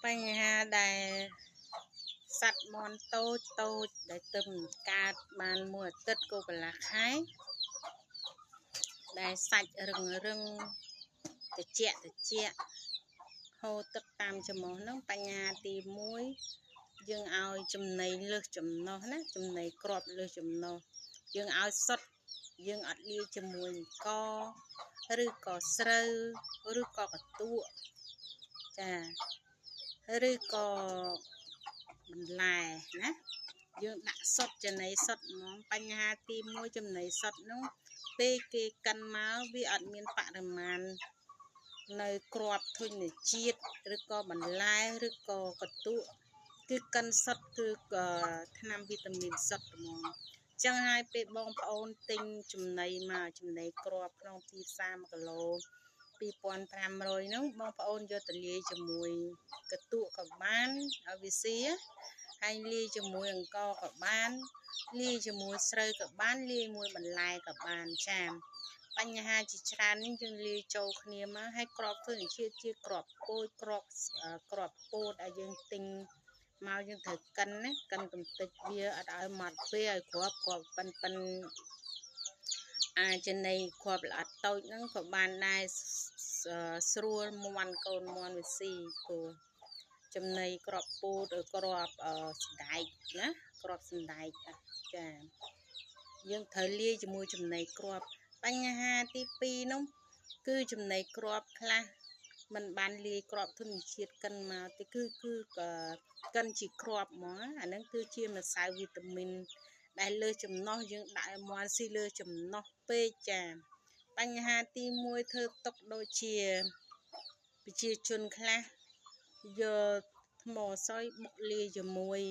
បញ្ហាដែលសត្វមាន់តូចដែលទៅកើតបានមួយអាទិត្យក៏កន្លះខែដែលសាច់រឹងត្រជាក់ហូរទឹកតាមច្រមុះហ្នឹងបញ្ហាទី1យើងឲ្យចំណីលើសចំណុះណាចំណីគ្រាប់លើសចំណុះយើងឲ្យសុទ្ធយើងអត់លាយជាមួយអង្គឬក៏ស្រូវឬក៏កន្ទក់ចាឬក៏បន្លែណាយើងដាក់សុទ្ធចំណីសុទ្ធហ្មងបញ្ហាទី1ចំណីសុទ្ធនោះពេលគេកិនមកវាអត់មានបរិមាណនៅគ្រាប់ធញ្ញជាតិឬក៏បន្លែឬក៏កន្ទក់គឺកិនសុទ្ធគឺថ្នាំវីតាមីនសុទ្ធហ្មងចឹងហើយពេលបងប្អូនទិញចំណីមកចំណីគ្រាប់ក្នុងទីផ្សារ1គីឡូ2500ហ្នឹងបងប្អូនយកទៅលាយជាមួយកន្ទក់ក៏បានឲ្យវាស៊ីហើយលាយជាមួយអង្ករក៏បានលាយជាមួយស្រូវក៏បានលាយមួយបន្លែក៏បានចា៎បញ្ហាជាច្រើននេះយើងលាយចូលគ្នាមកហើយគ្រាប់ធញ្ញជាតិជាគ្រាប់ពោតគ្រាប់ពោតដែលយើងទិញមកយើងត្រូវកិនណាកិនកម្ទេចវាអត់ឲ្យម៉ត់ពេកឲ្យគ្រាប់ប៉ិនចំណីគ្រាប់ល្អិតតូចហ្នឹងក៏បានដែរស្រួលមាន់កូនមាន់វាស៊ីព្រោះចំណីគ្រាប់ពោតគ្រាប់សណ្ដែកណាគ្រាប់សណ្ដែកចាយើងត្រូវលាយជាមួយចំណីគ្រាប់បញ្ហាទី2នោះគឺចំណីគ្រាប់ខ្លះมันបានលាយគ្រាប់ធញ្ញជាតិកិនមកទេគឺកិនជាគ្រាប់ហ្មងអាហ្នឹងគឺជាម្សៅវីតាមីនដែលលើចំណុះយើងដាក់ឲ្យមាន់ស៊ីលើចំណុះពេកចាបញ្ហាទី1ធ្វើទុកដូចជាប្រជាជនខ្លះយកថ្មស័យបុកលាយជាមួយ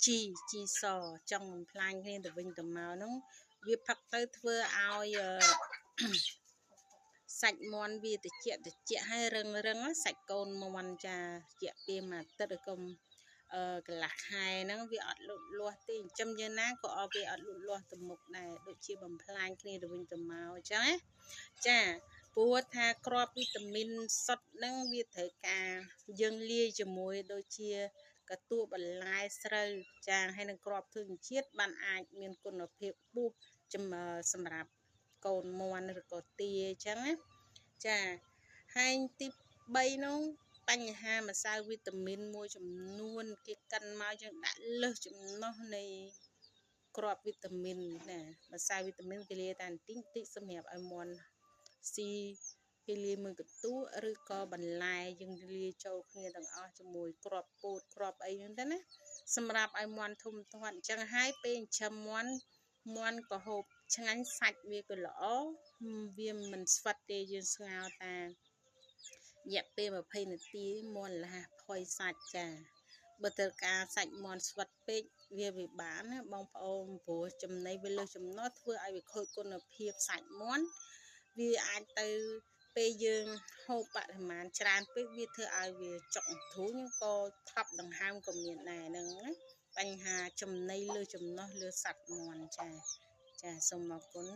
ជីសចង់បំផ្លាញគ្នាទៅវិញទៅមកហ្នឹងវាផឹកទៅធ្វើឲ្យសាច់មាន់វាត្រជាក់ហើយរឹងសាច់កូនមាន់ចារយៈពេលមួយអាទិត្យឬក៏កន្លះខែហ្នឹងវាអត់លូតលាស់ទេចិញ្ចឹមយ៉ាងណាក៏វាអត់លូតលាស់ទៅមុខដែរដូចជាបំផ្លាញគ្នាទៅវិញទៅមកអញ្ចឹងណាចាព្រោះថាគ្រាប់វីតាមីនសុទ្ធហ្នឹងវាត្រូវការយើងលាយជាមួយដូចជាកន្ទក់បន្លែស្រូវចាហើយនឹងគ្រាប់ធញ្ញជាតិបានអាចមានគុណភាពខ្ពស់សម្រាប់កូនមាន់ឬក៏ទាអញ្ចឹងណាចាហើយទី3នោះបញ្ហាម្សៅវីតាមីនមួយចំនួនគេកិនមកយើងដាក់លើសចំណុះនៃគ្រាប់វីតាមីនណាម្សៅវីតាមីនគេលាយតែបន្តិចសម្រាប់ឲ្យមាន់ស៊ីគេលាយមួយកន្ទក់ឬក៏បន្លែយើងលាយចូលគ្នាទាំងអស់ជាមួយគ្រាប់ពោតគ្រាប់អីហ្នឹងទៅណាសម្រាប់ឲ្យមាន់ធំធាត់អញ្ចឹងហើយពេលចិញ្ចឹមមាន់ក៏ហូបឆ្ងាញ់សាច់វាក៏ល្អវាមិនស្វិតទេយើងស្ងោរតារយៈពេល20នាទីមាន់លះផុយសាច់ចាបើត្រូវការសាច់មាន់ស្វិតពេកវាពិបាកណាបងប្អូនព្រោះចំណីវាលើសចំណុះធ្វើឲ្យវាខូចគុណភាពសាច់មាន់វាអាចទៅពេលយើងហូបបរិមាណច្រើនពេកវាធ្វើឲ្យវាចុកធូរក៏ថប់ដង្ហើមក៏មានដែរហ្នឹងណាបញ្ហាចំណីលើសចំណុះលើសត្វមាន់ចាសូមអរគុណ